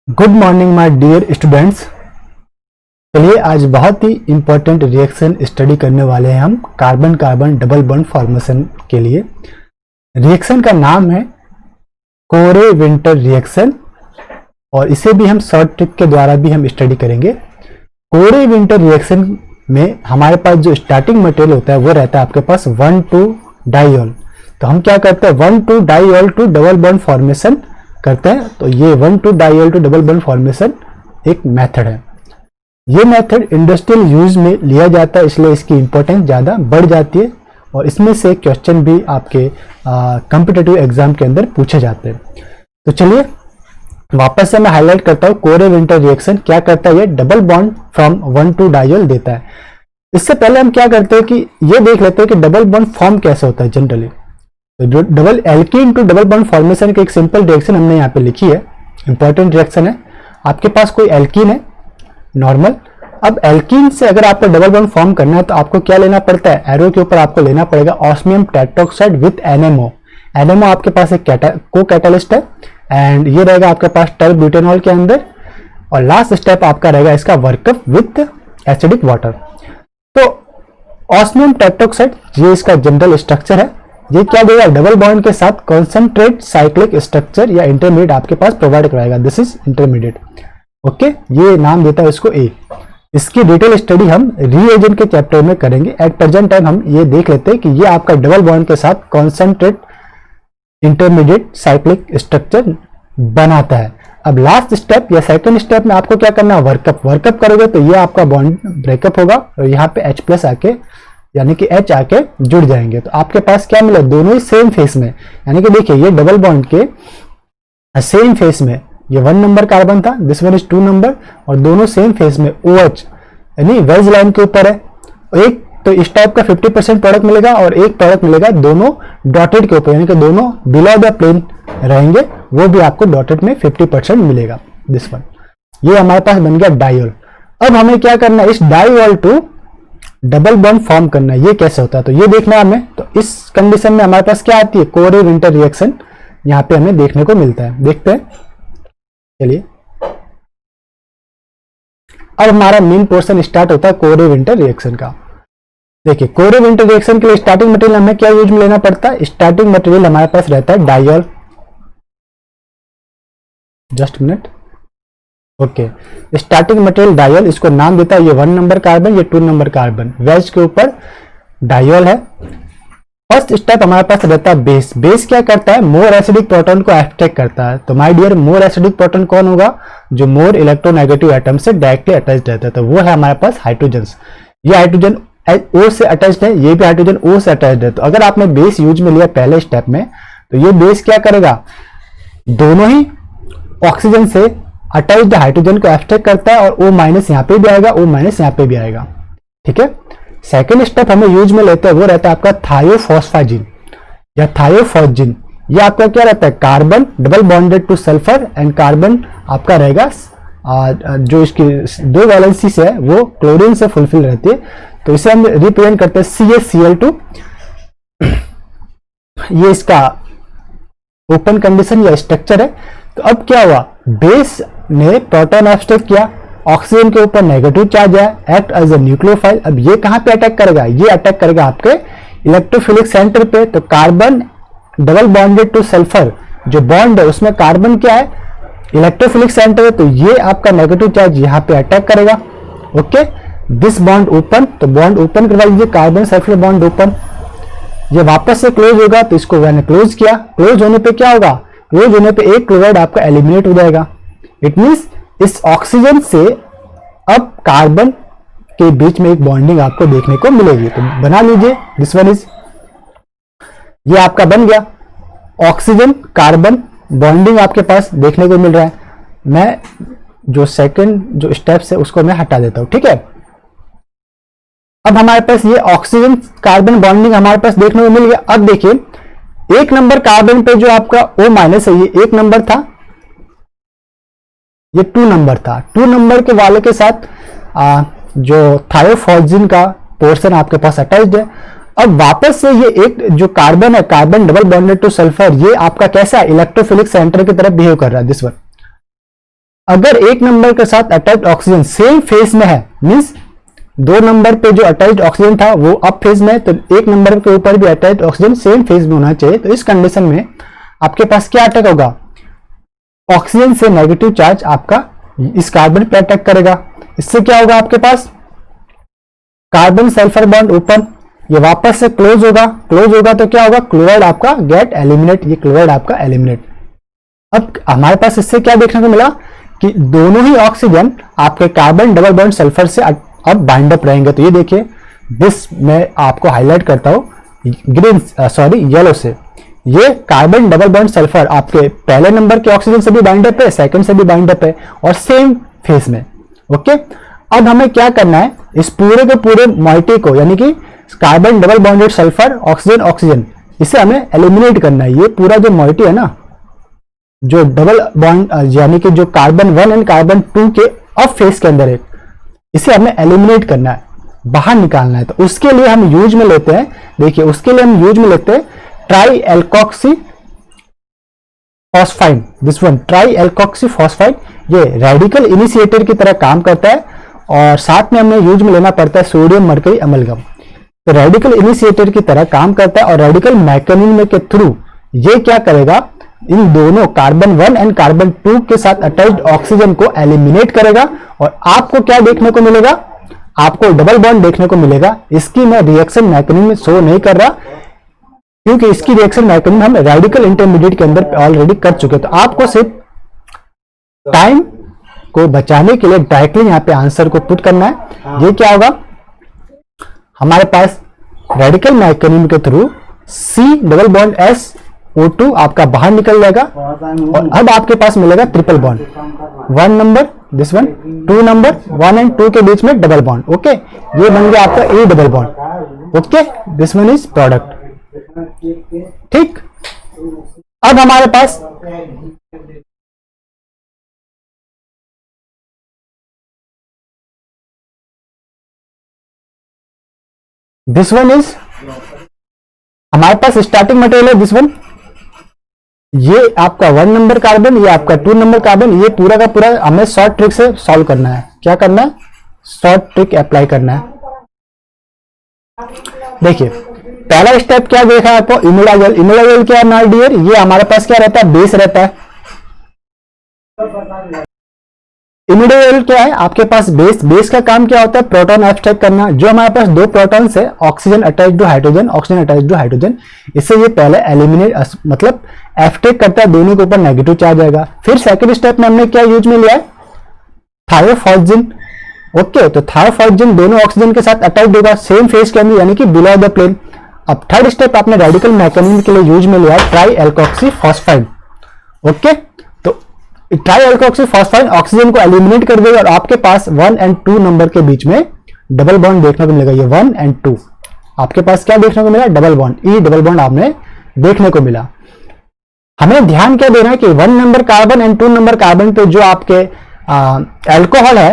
Good morning my dear students. चलिए आज बहुत ही इंपॉर्टेंट रिएक्शन स्टडी करने वाले हैं हम carbon carbon double bond formation के लिए। रिएक्शन का नाम है कोरे विंटर रिएक्शन और इसे भी हम शॉर्ट ट्रिक के द्वारा भी हम स्टडी करेंगे। कोरे विंटर रिएक्शन में हमारे पास जो स्टार्टिंग मटेरियल होता है वो रहता है आपके पास 1,2 डाइऑल। तो हम क्या करते हैं 1,2 diol to double bond formation करते हैं। तो ये 1,2 diol to double bond formation एक मेथड है। ये मेथड इंडस्ट्रियल यूज में लिया जाता है, इसलिए इसकी इंपॉर्टेंस ज़्यादा बढ़ जाती है और इसमें से क्वेश्चन भी आपके कॉम्पिटिटिव एग्जाम के अंदर पूछे जाते हैं। तो चलिए वापस से मैं हाईलाइट करता हूँ कोरे विंटर रिएक्शन क्या करता है। ये डबल बॉन्ड फ्रॉम 1,2 डाइऑल देता है। इससे पहले हम क्या करते हैं कि ये देख लेते हैं कि डबल बॉन्ड फॉर्म कैसे होता है जनरली। तो जो double alkene to double bond formation की एक सिंपल रिएक्शन हमने यहाँ पे लिखी है, इंपॉर्टेंट रिएक्शन है। आपके पास कोई एल्कीन है नॉर्मल, अब एल्कीन से अगर आपको डबल बॉन्ड फॉर्म करना है तो आपको क्या लेना पड़ता है, एरो के ऊपर आपको लेना पड़ेगा osmium tetroxide with NMO. NMO आपके पास एक को कैटालिस्ट है एंड ये रहेगा आपके पास टर्ब्यूटेनॉल के अंदर। और लास्ट स्टेप आपका रहेगा इसका वर्कअप विथ एसिडिक वाटर। तो ऑस्मियम टेट्रोक्साइड ये इसका जनरल स्ट्रक्चर है। ये क्या देगा, डबल बॉन्ड के साथ कॉन्सेंट्रेट साइक्लिक स्ट्रक्चर या इंटरमीडिएट आपके पास प्रोवाइड कराएगा। This is intermediate. ओके, ये नाम देता है इसको ए। इसकी डिटेल स्टडी हम रीएजेंट के चैप्टर में करेंगे। एट प्रेजेंट टाइम हम ये देख लेते हैं कि ये आपका डबल बॉन्ड के साथ कॉन्सेंट्रेट इंटरमीडिएट साइक्लिक स्ट्रक्चर बनाता है। अब लास्ट स्टेप या सेकंड स्टेप में आपको क्या करना है, वर्कअप करोगे तो ये आपका बॉन्ड ब्रेकअप होगा और यहाँ पे H+ आके यानी कि H आके जुड़ जाएंगे। तो आपके पास क्या मिला, दोनों ही सेम फेस में, यानी कि देखिए ये डबल बॉन्ड के सेम फेस में ये 1 नंबर कार्बन था, दिस वन इज 2 नंबर और दोनों सेम फेस में OH यानी वेज लाइन के ऊपर है। एक तो इस टाइप का 50% प्रोडक्ट मिलेगा और एक प्रोडक्ट मिलेगा दोनों डॉटेड के ऊपर, यानी कि दोनों बिलो द प्लेन रहेंगे, वो भी आपको डॉटेड में 50% मिलेगा। दिस वन, ये हमारे पास बन गया डाइऑल। अब हमें क्या करना है, इस diol to double bond form करना है। ये कैसे होता है तो ये देखना है हमें। तो इस कंडीशन में हमारे पास क्या आती है, कोरे विंटर रिएक्शन यहाँ पे हमें देखने को मिलता है। देखते हैं, चलिए अब हमारा मेन पोर्शन स्टार्ट होता है कोरे विंटर रिएक्शन का। देखिए कोरे विंटर रिएक्शन के लिए स्टार्टिंग मटेरियल हमें क्या यूज में लेना पड़ता है, स्टार्टिंग मटेरियल हमारे पास रहता है diol. Just minute, okay, starting material diol, इसको नाम देता है ये 1 नंबर कार्बन, ये 2 नंबर कार्बन, वेज के ऊपर डाइऑल है। फर्स्ट स्टेप हमारे पास रहता है बेस। बेस क्या करता है, मोर एसिडिक प्रोटॉन को अटैक करता है। तो my dear more acidic proton कौन होगा, जो मोर इलेक्ट्रोनेगेटिव एटम से डायरेक्टली अटैच रहता है, तो वो है हमारे पास हाइड्रोजन। ये हाइड्रोजन O से अटैच्ड है, ये भी हाइड्रोजन O से अटैच्ड है। तो अगर आपने बेस यूज में लिया पहले स्टेप में तो ये बेस क्या करेगा, दोनों ही ऑक्सीजन से अटैच्ड हाइड्रोजन को एब्स्ट्रैक्ट करता है और O- यहाँ पे भी आएगा, O- यहाँ पे भी आएगा। ठीक है, सेकेंड स्टेप हमें यूज में लेते हैं वो रहता है आपका थायोफॉस्फाजिन या थायोफॉस्जिन। ये आपका क्या रहता है, carbon double bonded to sulphur and carbon आपका रहेगा जो इसकी 2 वैलेंसी से है वो क्लोरीन से फुलफिल रहती है। तो इसे हम रिप्रेजेंट करते हैं CaCl2। ये इसका ओपन कंडीशन या स्ट्रक्चर है। तो अब क्या हुआ, बेस ने प्रोटॉन एब्स्ट्रैक्ट किया, ऑक्सीजन के ऊपर नेगेटिव चार्ज है, एक्ट एज ए न्यूक्लियोफाइल। अब ये कहां पे अटैक करेगा, ये अटैक करेगा आपके इलेक्ट्रोफिलिक सेंटर पे। तो carbon double bonded to sulphur जो बॉन्ड है उसमें कार्बन क्या है, इलेक्ट्रोफिलिक सेंटर है, तो ये आपका नेगेटिव चार्ज यहाँ पे अटैक करेगा। ओके, दिस बॉन्ड ओपन, तो बॉन्ड ओपन करवा लीजिए, कार्बन सल्फर बॉन्ड ओपन। ये वापस से क्लोज होगा, तो इसको मैंने क्लोज किया। क्लोज होने पे क्या होगा, क्लोज होने पे एक क्लोराइड आपका एलिमिनेट हो जाएगा। इट मींस इस ऑक्सीजन से अब कार्बन के बीच में एक बॉन्डिंग आपको देखने को मिलेगी। तो बना लीजिए, दिस वन इज, ये आपका बन गया ऑक्सीजन कार्बन बॉन्डिंग आपके पास देखने को मिल रहा है। मैं जो सेकंड जो स्टेप्स है उसको मैं हटा देता हूं। ठीक है, अब हमारे पास ये ऑक्सीजन कार्बन बॉन्डिंग हमारे पास देखने को मिल गया। अब देखिए 1 नंबर कार्बन पे जो आपका O- है ये 1 नंबर था, ये 2 नंबर था। 2 नंबर के वाले के साथ जो थायोफॉस्जिन का पोर्शन आपके पास अटैच्ड है। अब वापस से ये एक जो कार्बन है, carbon double bonded to sulphur, ये आपका कैसा इलेक्ट्रोफिलिक सेंटर की तरफ बिहेव कर रहा है, दिस वन। अगर एक नंबर के साथ अटैच्ड ऑक्सीजन सेम फेज में है, मींस 2 नंबर पे जो अटैच्ड ऑक्सीजन था वो अप फेज में है, तो एक नंबर के ऊपर भी अटैच्ड ऑक्सीजन सेम फेज में होना चाहिए। तो इस कंडीशन में आपके पास क्या अटैक होगा, ऑक्सीजन से नेगेटिव चार्ज आपका इस कार्बन पे अटैक करेगा। इससे क्या होगा, आपके पास कार्बन सल्फर बॉन्ड ओपन, ये वापस से क्लोज होगा। क्लोज होगा तो क्या होगा, क्लोराइड आपका गेट एलिमिनेट, ये क्लोराइड आपका एलिमिनेट। अब हमारे पास इससे क्या देखने को मिला कि दोनों ही ऑक्सीजन आपके कार्बन डबल बॉन्ड सल्फर से अब बाइंड अप रहेंगे। तो ये देखिए, दिस मैं आपको हाईलाइट करता हूं येलो से। ये कार्बन डबल बॉन्ड सल्फर आपके पहले नंबर के ऑक्सीजन से भी बाइंड अप है, सेकंड से भी बाइंड अप है और सेम फेज में। ओके, अब हमें क्या करना है, इस पूरे के पूरे मॉइटी को, यानी कि carbon double bonded sulphur oxygen oxygen, इसे हमें एलिमिनेट करना है। ये पूरा जो मॉइटी है ना, जो डबल बॉन्ड यानी कि जो कार्बन 1 एंड कार्बन 2 के अप फेज के अंदर है, इसे हमें एलिमिनेट करना है, बाहर निकालना है। तो उसके लिए हम यूज में लेते हैं, देखिए उसके लिए हम यूज में लेते हैं try alkoxy phosphide. This one try alkoxy phosphide, ये रेडिकल इनिशिएटर की तरह काम करता है और साथ में हमें यूज में लेना पड़ता है सोडियम मरकरी अमलगम। तो रेडिकल इनिशिएटर की तरह काम करता है और रेडिकल मैकेनिज्म के थ्रू ये क्या करेगा, इन दोनों कार्बन 1 एंड कार्बन 2 के साथ अटैच्ड ऑक्सीजन को एलिमिनेट करेगा। और आपको क्या देखने को मिलेगा, आपको डबल बॉन्ड देखने को मिलेगा। इसकी मैं रिएक्शन मैकेनिज्म शो नहीं कर रहा क्योंकि इसकी रिएक्शन मैकेनिज्म हम रेडिकल इंटरमीडिएट के अंदर ऑलरेडी कर चुके हैं। तो आपको सिर्फ टाइम को बचाने के लिए डायरेक्टली यहां पे आंसर को पुट करना है। ये क्या होगा, हमारे पास रेडिकल मैकेनिज्म के through C double bond SO2 आपका बाहर निकल जाएगा और अब आपके पास मिलेगा triple bond, 1 number this one, 2 number 1 and 2 के बीच में डबल बॉन्ड। ओके, ये बन गया आपका A double bond. Okay, this one is product. ठीक, अब हमारे पास दिस वन इज, हमारे पास स्टार्टिंग मटेरियल है दिस वन, ये आपका 1 नंबर कार्बन, ये आपका 2 नंबर कार्बन। ये पूरा का पूरा हमें शॉर्ट ट्रिक से सॉल्व करना है। क्या करना है, शॉर्ट ट्रिक अप्लाई करना है। देखिए पहला स्टेप क्या देखा आपको, इमिडाजोल। इमिडाजोल क्या है हमारे डियर, ये हमारे पास क्या रहता है, बेस रहता है। इमिडाजोल क्या है, आपके पास बेस का काम क्या होता है, प्रोटॉन एब्स्ट्रैक्ट करना। जो हमारे पास 2 प्रोटॉन है, oxygen attached to hydrogen, oxygen attached to hydrogen, इससे ये पहले एलिमिनेट मतलब एब्स्ट्रैक्ट करता है, दोनों के ऊपर नेगेटिव चार्ज आएगा। फिर सेकंड स्टेप में हमने क्या यूज में लिया है, थायोफॉस्जिन। ओके, तो थायोफॉस्जिन दोनों ऑक्सीजन के साथ अटैच्ड होगा सेम फेज के अंदर, यानी कि बिलो द प्लेन। अब थर्ड स्टेप आपने रेडिकल मैकेनिज्म के लिए यूज में लिया है ट्राई एल्कोक्सी फॉस्फाइड। ओके, तो ट्राई एल्कोक्सी फॉस्फाइड ऑक्सीजन को एलिमिनेट कर देगा और आपके पास 1 एंड 2 नंबर के बीच में डबल बॉन्ड देखने को मिलेगा। ये 1 एंड 2 आपके पास क्या देखने को मिला, double bond, E double bond आपने देखने को मिला। हमें ध्यान क्या देना है कि 1 number carbon and 2 number carbon पे जो आपके अल्कोहल है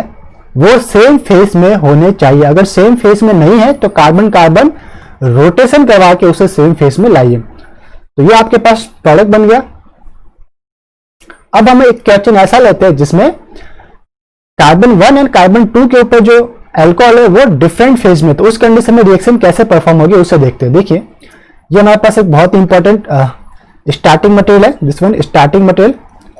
वो सेम फेस में होने चाहिए। अगर सेम फेस में नहीं है तो कार्बन कार्बन रोटेशन करवा के उसे सेम फेस में लाइए। तो ये आपके पास प्रोडक्ट बन गया। अब हम एक क्वेश्चन ऐसा लेते हैं जिसमें कार्बन 1 एंड कार्बन 2 के ऊपर जो अल्कोहल है वो डिफरेंट फेज में, तो उस कंडीशन में रिएक्शन कैसे परफॉर्म होगी उसे देखते हैं। देखिए ये हमारे पास एक बहुत इंपॉर्टेंट स्टार्टिंग मटेरियल है, दिस वन स्टार्टिंग मटेरियल।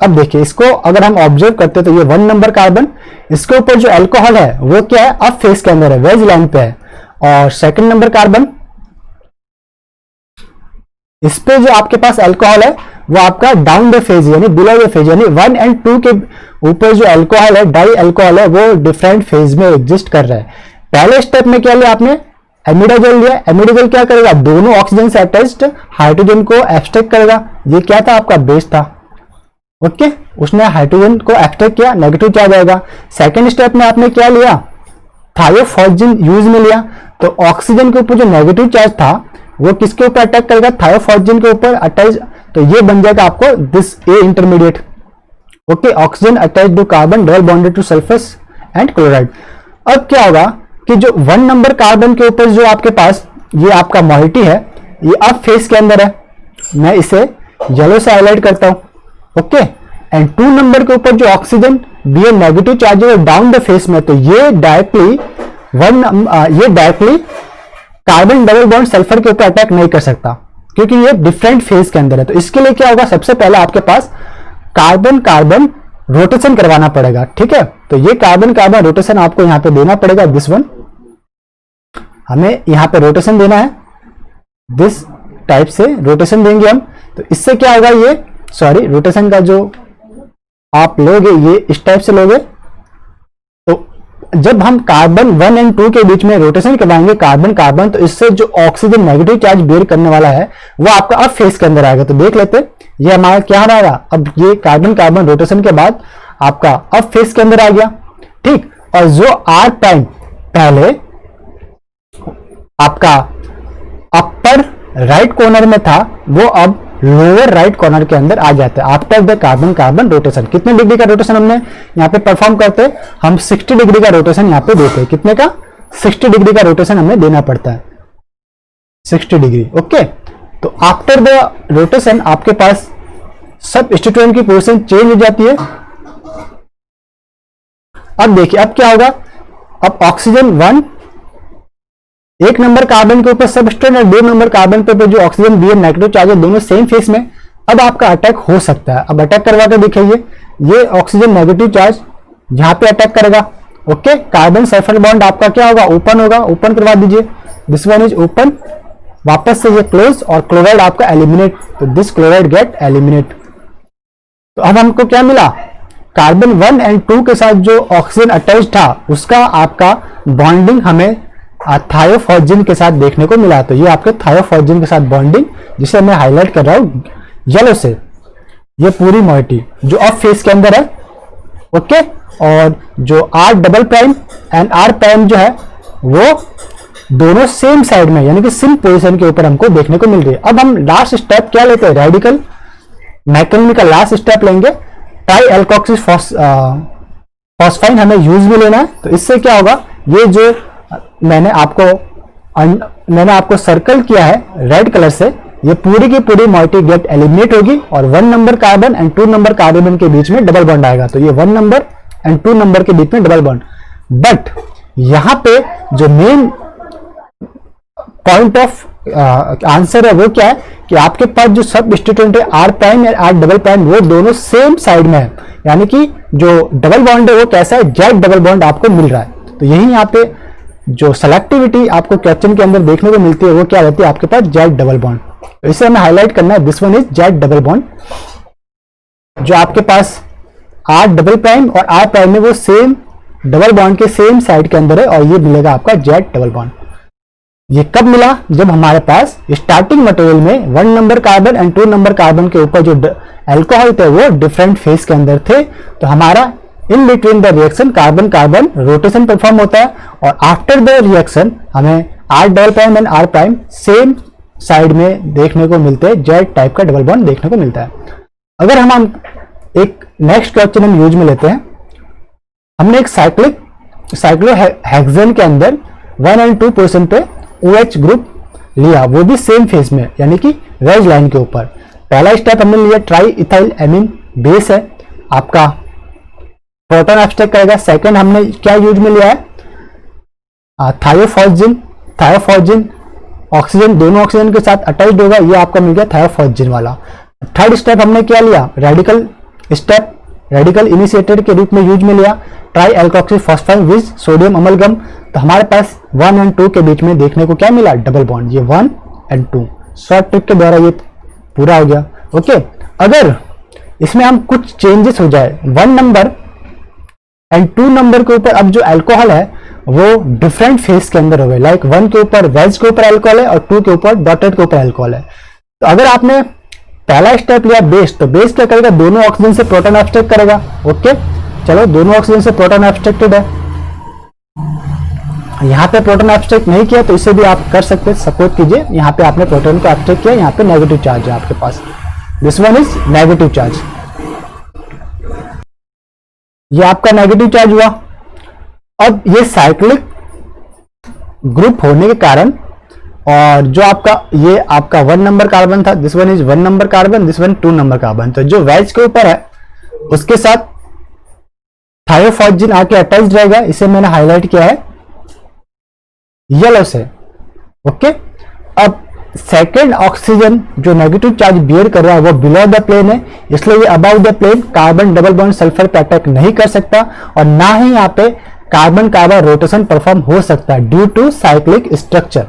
अब देखिए इसको अगर हम ऑब्जर्व करते हैं तो ये 1 नंबर कार्बन, इसके ऊपर जो अल्कोहल है वो क्या है, अप फेज के अंदर है, वेज लाइन पे है। और सेकंड नंबर कार्बन, इस पे जो आपके पास अल्कोहल है वो आपका डाउन द फेज यानी बिलो द फेज, यानी 1 एंड 2 के ऊपर जो अल्कोहल है, डाई अल्कोहल है, वो डिफरेंट फेज में एग्जिस्ट कर रहा है। पहले स्टेप में क्या लिया आपने, एमिडाजोल लिया। एमिडाजोल क्या करेगा, दोनों ऑक्सीजन से अटैच्ड हाइड्रोजन को एब्स्ट्रैक्ट करेगा। ये क्या था, आपका बेस था। ओके, उसने हाइड्रोजन को एब्स्ट्रैक्ट किया, नेगेटिव चार्ज आएगा। सेकेंड स्टेप में आपने क्या लिया, थायोफॉस्जिन यूज में लिया। तो ऑक्सीजन के ऊपर जो नेगेटिव चार्ज था वो किसके ऊपर अटैक करेगा, थायोफॉस्जिन के ऊपर अटैच। तो ये बन जाएगा आपको this a intermediate. Okay, oxygen attach to carbon double bonded to sulphur and chloride. अब क्या होगा कि जो 1 नंबर कार्बन के ऊपर जो आपके पास ये आपका मॉइटी है, ये अब फेज के अंदर है, मैं इसे येलो से हाईलाइट करता हूं। ओके, एंड 2 नंबर के ऊपर जो oxygen being negative charge है डाउन द फेस में, तो ये directly carbon double bond sulphur के ऊपर अटैक नहीं कर सकता, क्योंकि ये डिफरेंट फेज के अंदर है। तो इसके लिए क्या होगा, सबसे पहले आपके पास कार्बन कार्बन रोटेशन करवाना पड़ेगा, ठीक है। तो ये कार्बन कार्बन रोटेशन आपको यहां पे देना पड़ेगा, दिस वन हमें यहां पे रोटेशन देना है, दिस टाइप से रोटेशन देंगे हम। तो इससे क्या होगा, ये सॉरी रोटेशन का जो आप लोगे ये इस टाइप से लोगे। तो जब हम कार्बन 1 और 2 के बीच में रोटेशन करवाएंगे कार्बन कार्बन, तो इससे जो ऑक्सीजन नेगेटिव चार्ज बेयर करने वाला है वो आपका अब फेस के अंदर आएगा। तो देख लेते ये हमारा क्या आएगा, अब ये कार्बन कार्बन रोटेशन के बाद आपका अब फेस के अंदर आ गया, ठीक। और जो आर प्राइम पहले आपका अपर राइट कॉर्नर में था वो अब लोअर राइट कॉर्नर के अंदर आ जाता है after the carbon carbon rotation. कितने डिग्री का रोटेशन हमने यहाँ पे परफॉर्म करते हैं, हम 60 डिग्री का रोटेशन यहाँ पे देते हैं। कितने का, 60 डिग्री का रोटेशन हमें देना पड़ता है, 60 डिग्री, ओके। तो आफ्टर द रोटेशन आपके पास सब स्टेटोन की पोजीशन चेंज हो जाती है। अब देखिए अब क्या होगा, अब ऑक्सीजन 1 एक नंबर कार्बन के ऊपर सब स्टेट और 2 नंबर कार्बन पे जो oxygen being negative charge है दोनों सेम फेस में, अब आपका अटैक हो सकता है। अब अटैक करवा के दिखाइए, ये ऑक्सीजन नेगेटिव चार्ज यहां पे अटैक करेगा, ओके। कार्बन सल्फर बॉन्ड आपका क्या होगा, ओपन होगा, ओपन करवा दीजिए, दिस वन इज ओपन, वापस से ये क्लोज और क्लोराइड आपका एलिमिनेट, तो दिस क्लोराइड गेट एलिमिनेट। तो अब हमको क्या मिला, कार्बन 1 और 2 के साथ जो ऑक्सीजन अटैच था उसका आपका बॉन्डिंग हमें थायोफॉर्जिन के साथ देखने को मिला। तो ये आपके थायोफॉर्जिन के साथ बॉन्डिंग, जिसे मैं हाईलाइट कर रहा हूं येलो से, ये पूरी मॉइटी जो ऑफ फेस के अंदर है, ओके। और जो R double prime and R prime जो है वो दोनों सेम साइड में यानी कि सेम पोजीशन के ऊपर हमको देखने को मिल रही है। अब हम लास्ट स्टेप क्या लेते हैं, रेडिकल मैकेनिज्म का लास्ट स्टेप लेंगे, ट्राई एल्कोक्सी फॉस्फाइन हमें यूज में लेना है। तो इससे क्या होगा, ये जो मैंने आपको सर्कल किया है रेड कलर से, ये पूरी की पूरी मॉइटी गेट एलिमिनेट होगी और 1 number carbon and 2 number carbon के बीच में डबल बॉन्ड आएगा। तो ये 1 नंबर एंड 2 नंबर के बीच में डबल बॉन्ड। बट यहां पे जो मेन पॉइंट ऑफ आंसर है वो क्या है कि आपके पास जो सब स्टेटमेंट है आर प्राइम और आर डबल प्राइम वो दोनों सेम साइड में है, यानी कि जो डबल बॉन्ड है वो कैसा है, जेड डबल बॉन्ड आपको मिल रहा है। तो यही यहाँ पे जो सेलेक्टिविटी आपको क्वेश्चन के अंदर देखने को मिलती है वो क्या रहती है, आपके पास जेड डबल बॉन्ड। तो इसे हमें हाईलाइट करना है, this one is Z double bond. जो आपके पास आर डबल प्राइम और आर प्राइम में वो सेम डबल बॉन्ड के सेम साइड के अंदर है और ये मिलेगा आपका जेड डबल बॉन्ड। ये कब मिला, जब हमारे पास स्टार्टिंग मटेरियल में 1 number carbon and 2 number carbon के ऊपर जो अल्कोहल थे वो डिफरेंट फेज के अंदर थे। तो हमारा in between the reaction carbon carbon rotation perform होता है और आफ्टर द रिएक्शन हमें R double prime and R prime same side में देखने को मिलते हैं, जेड टाइप का डबल बॉन्ड देखने को मिलता है। अगर हम एक नेक्स्ट क्वेश्चन हम यूज में लेते हैं, हमने एक साइक्लोहेक्सेन के अंदर 1 और 2 पोजीशन पे OH ग्रुप लिया, वो भी सेम फेज में यानी कि वेज लाइन के ऊपर। पहला स्टेप हमने लिया ट्राई इथाइल एमीन बेस है, आपका प्रोटॉन एब्स्ट्रैक्ट करेगा। सेकंड हमने क्या यूज में लिया है, थायोफॉर्जिन ऑक्सीजन दोनों ऑक्सीजन के साथ अटैच्ड होगा, ये आपका मिल गया थायोफॉर्जिन वाला। थर्ड स्टेप हमने क्या लिया, रेडिकल स्टेप, रेडिकल इनिशिएटेड के रूप में यूज में लिया try alkoxy phosphine with sodium amalgam. तो हमारे पास 1 और 2 के बीच में देखने को क्या मिला, डबल बॉन्ड, ये 1 और 2 शॉर्ट ट्रिक के द्वारा ये पूरा हो गया, ओके। अगर इसमें हम कुछ चेंजेस हो जाए, 1 नंबर एंड 2 नंबर के ऊपर अब जो अल्कोहल है वो डिफरेंट फेज के अंदर हो गए, लाइक 1 के ऊपर वेज के ऊपर अल्कोहल है और 2 के ऊपर डॉटेड के ऊपर अल्कोहल है। तो अगर आपने पहला स्टेप लिया बेस, तो बेस क्या करेगा, दोनों ऑक्सीजन से प्रोटॉन एब्स्ट्रैक्ट करेगा, ओके। चलो दोनों ऑक्सीजन से प्रोटॉन एब्स्ट्रैक्टेड है, यहाँ पे प्रोटॉन एब्स्ट्रैक्ट नहीं किया तो इसे भी आप कर सकते हैं, सपोज कीजिए यहाँ पे आपने प्रोटॉन को एब्स्ट्रैक्ट किया, यहाँ पे नेगेटिव चार्ज है आपके पास, this one is negative charge, ये आपका नेगेटिव चार्ज हुआ। अब ये साइक्लिक ग्रुप होने के कारण और जो आपका ये आपका 1 नंबर कार्बन था, this one is 1 number carbon, this one 2 number carbon, तो जो वेज के ऊपर है उसके साथ थायोफॉस्जिन आके अटैच रहेगा, इसे मैंने हाईलाइट किया है येलो से। ओके, अब सेकेंड ऑक्सीजन जो नेगेटिव चार्ज बियर कर रहा है वो बिलो द प्लेन है, इसलिए ये about the plane carbon double bond sulphur पे अटैक नहीं कर सकता और ना ही यहाँ पे कार्बन कार्बन रोटेशन परफॉर्म हो सकता है ड्यू टू साइक्लिक स्ट्रक्चर।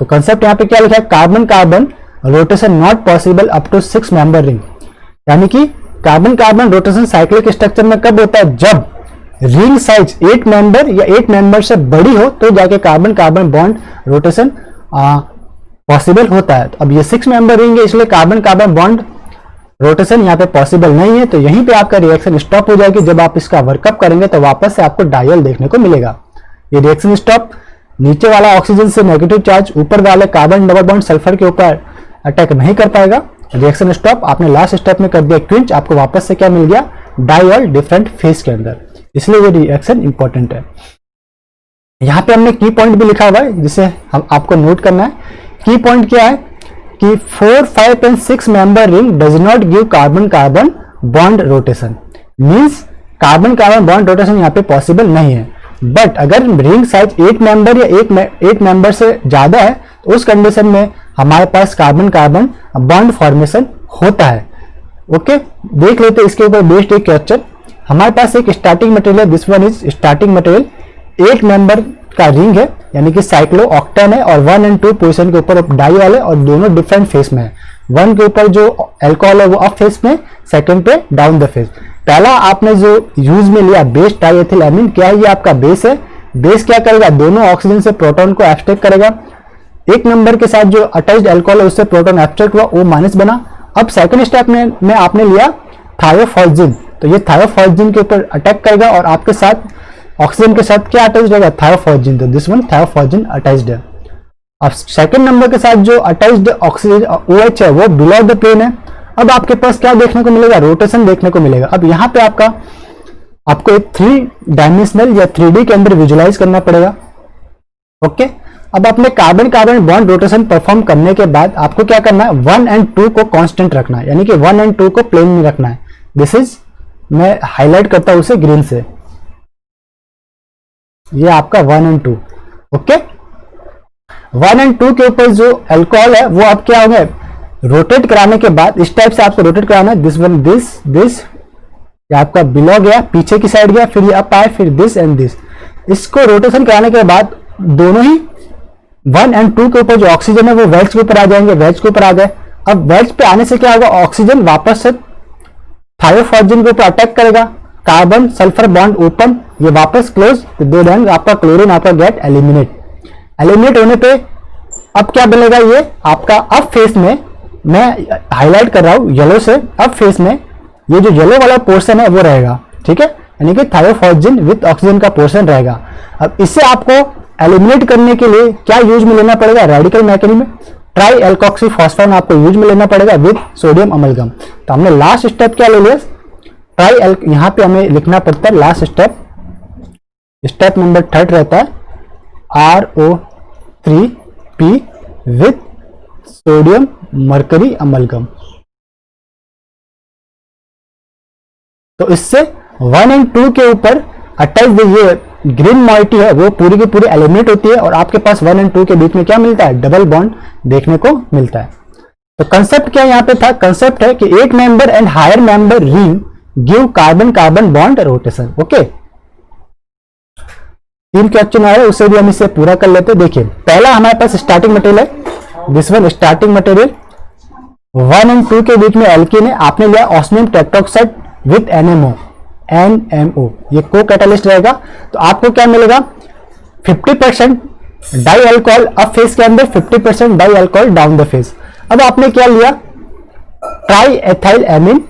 तो कंसेप्ट यहाँ पे क्या लिखा है, carbon carbon rotation not possible up to 6 member ring, यानी कि carbon carbon rotation cyclic structure में कब होता है, जब रिंग साइज 8 मेंबर या 8 मेंबर से बड़ी हो तो जाके carbon carbon bond rotation possible होता है। तो अब ये 6 मेंबर रिंग है, इसलिए कार्बन कार्बन बॉन्ड रोटेशन यहाँ पे पॉसिबल नहीं है। तो यहीं पे आपका रिएक्शन स्टॉप हो जाएगी। जब आप इसका वर्कअप करेंगे तो वापस से आपको डायल देखने को मिलेगा। ये रिएक्शन स्टॉप, नीचे वाला ऑक्सीजन से नेगेटिव चार्ज ऊपर वाले कार्बन डबल बॉन्ड सल्फर के ऊपर अटैक नहीं कर पाएगा। रिएक्शन स्टॉप आपने लास्ट स्टेप में कर दिया क्विंच, आपको वापस से क्या मिल गया, डायल डिफरेंट फेज के अंदर, इसलिए ये रिएक्शन इंपॉर्टेंट है। यहाँ पे हमने की पॉइंट भी लिखा हुआ है जिसे हम आपको नोट करना है। की पॉइंट क्या है कि 4, 5 and 6 member ring does not give carbon carbon bond rotation, means carbon carbon bond rotation यहाँ पे पॉसिबल नहीं है। बट अगर रिंग साइज 8 मेंबर या 8 मेंबर से ज्यादा है तो उस कंडीशन में हमारे पास कार्बन कार्बन बॉन्ड फॉर्मेशन होता है। ओके, देख लेते हैं इसके ऊपर बेस्ड एक क्वेश्चन। हमारे पास एक starting material, this one is starting material, 8 member का रिंग है यानी कि साइक्लो ऑक्टेन है और 1 और 2 पोजीशन के ऊपर डाई वाले और दोनों डिफरेंट फेस में है। 1 के ऊपर जो अल्कोहल है वो अप फेस में, सेकंड पे डाउन द फेस। पहला आपने जो यूज में लिया बेस ट्राइएथिल एमीन, क्या ये आपका बेस है। बेस क्या करेगा, दोनों ऑक्सीजन से प्रोटॉन को एब्स्ट्रैक्ट करेगा। एक नंबर के साथ जो अटैच्ड अल्कोहल है उससे प्रोटॉन एब्स्ट्रैक्ट हुआ, O माइनस बना। अब सेकंड स्टेप में आपने लिया थायोफॉस्जिन, तो ये थायोफॉस्जिन के ऊपर अटैक करेगा और आपके साथ ऑक्सीजन के साथ क्या अटैच्ड रहेगा, थायोफॉस्जिन। तो दिस वन थायोफॉस्जिन अटैच्ड है। अब सेकंड नंबर के साथ जो अटैच्ड ऑक्सीजन OH है वो बिलो द प्लेन है। अब आपके पास क्या देखने को मिलेगा, रोटेशन देखने को मिलेगा। अब यहाँ पे आपको एक 3 डायमेंशनल या 3D के अंदर विजुलाइज करना पड़ेगा। ओके, अब अपने carbon carbon bond rotation perform करने के बाद आपको क्या करना है, 1 और 2 को कांस्टेंट रखना है, यानी कि 1 और 2 को प्लेन में रखना है। दिस इज, मैं हाईलाइट करता हूं उसे ग्रीन से, ये आपका 1 और 2। ओके, 1 और 2 के ऊपर जो अल्कोहल है वो अब क्या हो गया, रोटेट कराने के बाद इस टाइप से आपको रोटेट कराना है। दिस वन, दिस ये आपका बिलो गया, पीछे की साइड गया, फिर ये अप आए, फिर दिस एंड दिस। इसको रोटेशन कराने के बाद दोनों ही 1 और 2 के ऊपर जो ऑक्सीजन है वो वेज के ऊपर आ जाएंगे, वेज के ऊपर आ गए। अब वेज पे आने से क्या होगा, ऑक्सीजन वापस से थायोफॉस्जिन के ऊपर अटैक करेगा, कार्बन सल्फर बॉन्ड ओपन, ये वापस क्लोज, तो दो रंग आपका क्लोरीन आपका गेट एलिमिनेट होने पे अब क्या बनेगा, ये आपका अप फेस में, मैं हाईलाइट कर रहा हूं येलो से, अप फेस में ये जो येलो वाला पोर्शन है वो रहेगा। ठीक है, यानी कि थायोफॉस्जिन विद ऑक्सीजन का पोर्शन रहेगा। अब इससे आपको एलिमिनेट करने के लिए क्या यूज में लेना पड़ेगा, रेडिकल मैकेनिज्म में ट्राई एल्कोक्सी फॉस्फेन आपको यूज में लेना पड़ेगा विद सोडियम अमलगम। तो हमने लास्ट स्टेप क्या ले लिया, ट्राई, यहां पे हमें लिखना पड़ता है लास्ट स्टेप नंबर 3 रहता है RO3P with sodium mercury amalgam. तो इससे 1 और 2 के ऊपर अटैच ये ग्रीन मॉइटी है वो पूरी की पूरी एलिमिनेट होती है और आपके पास 1 और 2 के बीच में क्या मिलता है, डबल बॉन्ड देखने को मिलता है। तो कंसेप्ट क्या यहाँ पे था, कंसेप्ट है कि 8 member and higher member ring give carbon carbon bond rotation. Okay, 3 question आए, उससे भी हम इसे पूरा कर लेते हैं। देखिए, पहला हमारे पास स्टार्टिंग मटेरियल है, दिस वन स्टार्टिंग मटेरियल, 1 और 2 के बीच में एल्कीन है, आपने लिया ऑस्मियम टेट्रोक्साइड विद NMO, ये को कैटालिस्ट रहेगा। तो आपको क्या मिलेगा, 50% डाई अल्कोहल अप फेस के अंदर, 50% di alcohol down the face. अब आपने क्या लिया, triethylamine,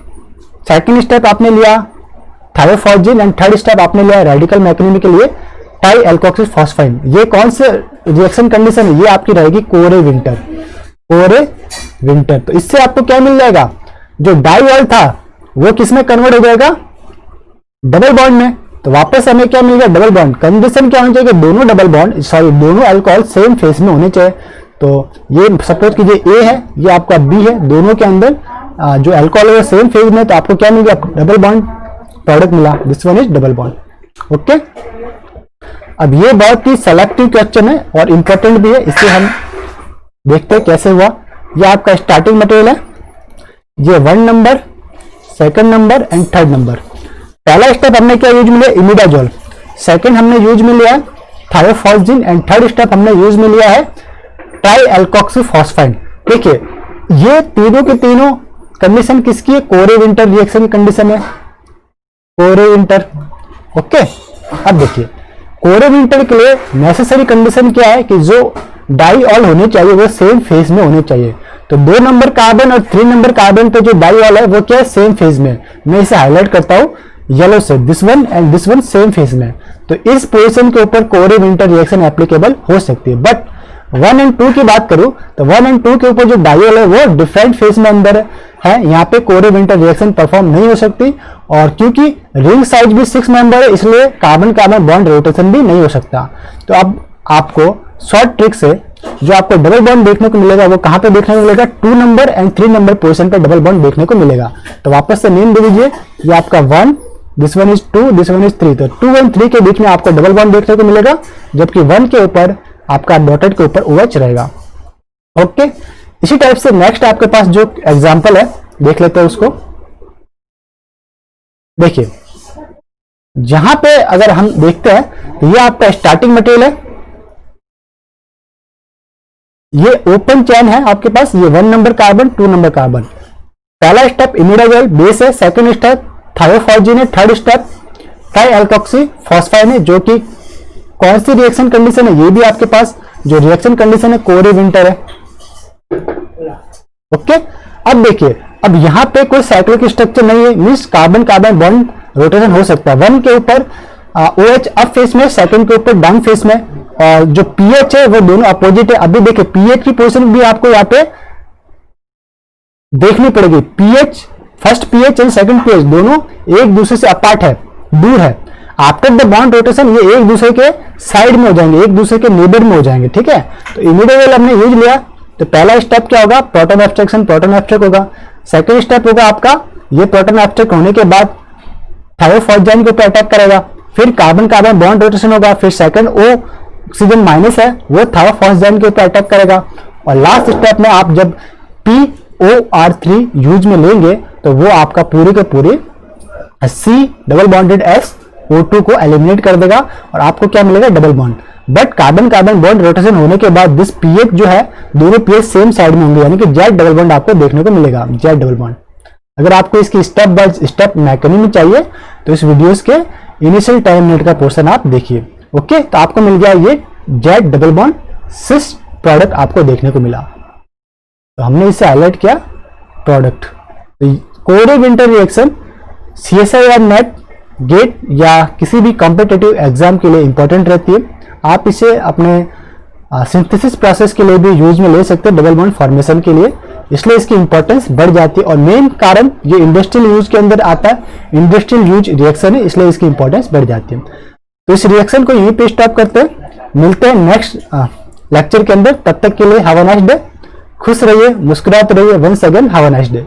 second step आपने लिया थायोफॉस्जिन एंड थर्ड स्टेप आपने लिया रेडिकल मैकेनिज्म के लिए ट्राई एल्कोक्सी फॉस्फाइन। ये कौन से रिएक्शन कंडीशन है, ये आपकी रहेगी कोरे विंटर। तो इससे आपको क्या मिल जाएगा, जो डाई ऑयल था वो किस में कन्वर्ट हो जाएगा, डबल बॉन्ड में। तो वापस हमें क्या मिल गया, डबल बॉन्ड। कंडीशन क्या होनी चाहिए, दोनों डबल बॉन्ड, सॉरी दोनों अल्कोहल सेम फेस में होने चाहिए। तो ये सपोज कीजिए A है, ये आपका B है, दोनों के अंदर जो अल्कोहल है सेम फेज में, तो आपको क्या मिल गया, डबल बॉन्ड। प्रोडक्ट मिला, this one is double bond. Okay, अब ये बहुत ही सेलेक्टिव क्वेश्चन है और इंपॉर्टेंट भी है, इसे हम देखते हैं कैसे हुआ। ये आपका स्टार्टिंग मटेरियल है, ये 1 number, 2nd number and 3rd number. पहला स्टेप हमने क्या यूज में लिया, इमिडाजोल। सेकंड हमने यूज में लिया थायोफॉस्जिन एंड थर्ड स्टेप हमने यूज में लिया है ट्राई एल्कोक्सीफॉस्फाइन। देखिए ये तीनों के तीनों कंडीशन किसकी है, कोरे विंटर रिएक्शन कंडीशन है, कोरे विंटर। ओके, अब देखिए कोरे विंटर के लिए नेसेसरी कंडीशन क्या है कि जो डाईऑल होने चाहिए वो सेम फेज में होने चाहिए। तो 2 नंबर कार्बन और 3 नंबर कार्बन पे जो डाईऑल है वो क्या है, सेम फेज में। मैं इसे हाईलाइट करता हूं येलो से, this one and this one same phase में। तो इस पोजीशन के ऊपर कोरे विंटर रिएक्शन एप्लीकेबल हो सकती है। बट 1 एंड 2 की बात करूं तो 1 एंड 2 के ऊपर जो डाईऑल है वो डिफरेंट फेज में अंदर है, यहाँ पे कोरे विंटर रिएक्शन परफॉर्म नहीं हो सकती। और क्योंकि रिंग साइज भी 6 मेंबर है इसलिए कार्बन कार्बन बॉन्ड रोटेशन भी नहीं हो सकता। तो अब आपको शॉर्ट ट्रिक से जो आपको डबल बॉन्ड देखने को मिलेगा वो कहां पे देखने को मिलेगा, 2 नंबर एंड 3 नंबर पोजीशन पे डबल बॉन्ड देखने को मिलेगा। तो वापस से नेम दे दीजिए, ये आपका 1, this one is 2, this one is 3। तो 2 एंड 3 के बीच में आपको डबल बॉन्ड देखने को मिलेगा, जबकि 1 के ऊपर आपका डॉटेड के ऊपर OH रहेगा। ओके, इसी टाइप से नेक्स्ट आपके पास जो एग्जांपल है देख लेते हैं उसको। देखिए जहां पे अगर हम देखते हैं तो ये आपका स्टार्टिंग मटेरियल है, ये ओपन चेन है आपके पास, ये 1 नंबर कार्बन 2 नंबर कार्बन। पहला स्टेप इमिडाजोल बेस है, सेकंड स्टेप थायोफॉस्जिन है, थर्ड स्टेप ट्राई एल्कोक्सीफॉस्फाइन है, जो कि कौन सी रिएक्शन कंडीशन है, ये भी आपके पास जो रिएक्शन कंडीशन है कोरे विंटर है। ओके, अब देखिए अब यहां पे कोई साइक्लिक स्ट्रक्चर नहीं है, means carbon carbon bond rotation हो सकता है। 1 के ऊपर OH अप फेस में, सेकंड के ऊपर डाउन फेस में, और जो pH है वो दोनों अपोजिट है। अभी देखिए pH की पोजीशन भी आपको यहाँ पे देखनी पड़ेगी। pH first pH and second pH दोनों एक दूसरे से अपार्ट है, दूर है। आफ्टर द बॉन्ड रोटेशन ये एक दूसरे के साइड में हो जाएंगे, एक दूसरे के नेबर में हो जाएंगे। ठीक है, तो इमिडाजोल हमने यूज लिया तो पहला स्टेप क्या होगा, प्रोटॉन एब्स्ट्रैक्शन, प्रोटॉन एब्स्ट्रैक्ट होगा। सेकंड स्टेप होगा आपका ये प्रोटॉन एब्स्ट्रैक्ट होने के बाद थायोफॉस्जिन के ऊपर अटैक करेगा, फिर कार्बन कार्बन बॉन्ड रोटेशन होगा, फिर सेकंड ऑक्सीजन माइनस है वो थायोफॉस्जिन के ऊपर अटैक करेगा। और लास्ट स्टेप में आप जब POR3 यूज में लेंगे तो वो आपका पूरे के पूरे C डबल बॉन्डेड SO2 को एलिमिनेट कर देगा और आपको क्या मिलेगा, double bond. But carbon carbon bond rotation होने के बाद दिस pH जो है दोनों pH सेम साइड में होंगे, यानी कि Z डबल बॉन्ड आपको देखने को मिलेगा, Z डबल बॉन्ड। अगर आपको इसकी स्टेप बाय स्टेप मैकेनिज्म चाहिए तो इस वीडियोस के इनिशियल 10 मिनट का पोर्शन आप देखिए। ओके, तो आपको मिल गया ये Z डबल बॉन्ड सिस प्रोडक्ट आपको देखने को मिला। तो हमने इसे हाईलाइट किया प्रोडक्ट। तो कोरे विंटर रिएक्शन CSIR या नेट गेट या किसी भी कॉम्पिटिटिव एग्जाम के लिए इंपॉर्टेंट रहती है। आप इसे अपने सिंथेसिस प्रोसेस के लिए भी यूज में ले सकते हैं, डबल बॉन्ड फॉर्मेशन के लिए, इसलिए इसकी इंपॉर्टेंस बढ़ जाती है। और मेन कारण ये इंडस्ट्रियल यूज के अंदर आता है, इंडस्ट्रियल यूज रिएक्शन है, इसलिए इसकी इंपॉर्टेंस बढ़ जाती है। तो इस रिएक्शन को यहीं पे स्टॉप करते हैं, मिलते हैं नेक्स्ट लेक्चर के अंदर। तब तक के लिए हैव अ नाइस डे, खुश रहिए, मुस्कुराते रहिए। Once again have a nice day.